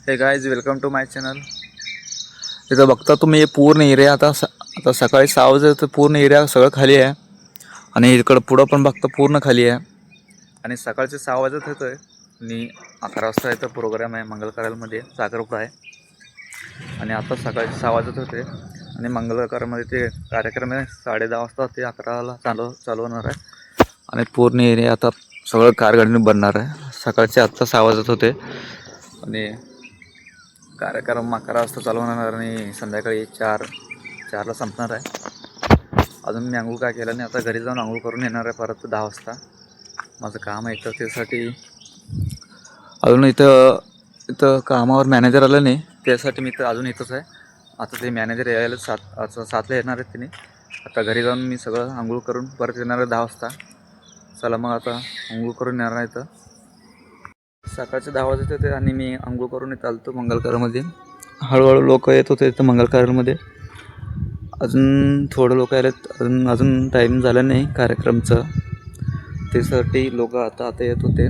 हे guys, welcome to my channel. इथं बघता तुम्ही पूर्ण एरिया आता सकाळी 6 वाजता तर पूर्ण एरिया सगळं खाली आहे. आणि इकडं पुढं पण बघता पूर्ण खाली आहे. आणि सकाळचे 6 वाजत होते आणि 11 वाजता इथं प्रोग्राम आहे मंगलकारामध्ये, साखरपुडा आहे. आणि आता सकाळचे 6 वाजत होते आणि मंगलकारामध्ये ते कार्यक्रम आहे 10:30 वाजता, ते 11ला चालू होणार आहे. आणि पूर्ण एरिया आता सगळं कारगाडीने बनणार आहे. सकाळचे आत्ता 6 वाजत होते आणि कार्यक्रम 11 वाजता चालू होणार आणि संध्याकाळी 4ला संपणार आहे. अजून मी आंघोळ काय केलं नाही, आता घरी जाऊन आंघोळ करून येणार आहे परत 10 वाजता. माझं काम आहे तर त्यासाठी अजून इथं कामावर मॅनेजर आलं नाही, त्यासाठी मी तर अजून इथंच आहे. आता ते मॅनेजर यायला 7ला येणार आहेत तिने. आता घरी जाऊन मी सगळं आंघोळ करून परत येणार आहे 10 वाजता. चला मग आता आंघोळ करून येणार आहे. इथं सकाळचे 10 वाजत होते आणि मी आंघोळ करून येत आलो मंगलकारामध्ये. हळूहळू लोक येत होते इथं मंगलकारामध्ये. अजून थोडं लोक आलेत, अजून टाईम झाला नाही कार्यक्रमचं, त्यासाठी लोक आता येत होते.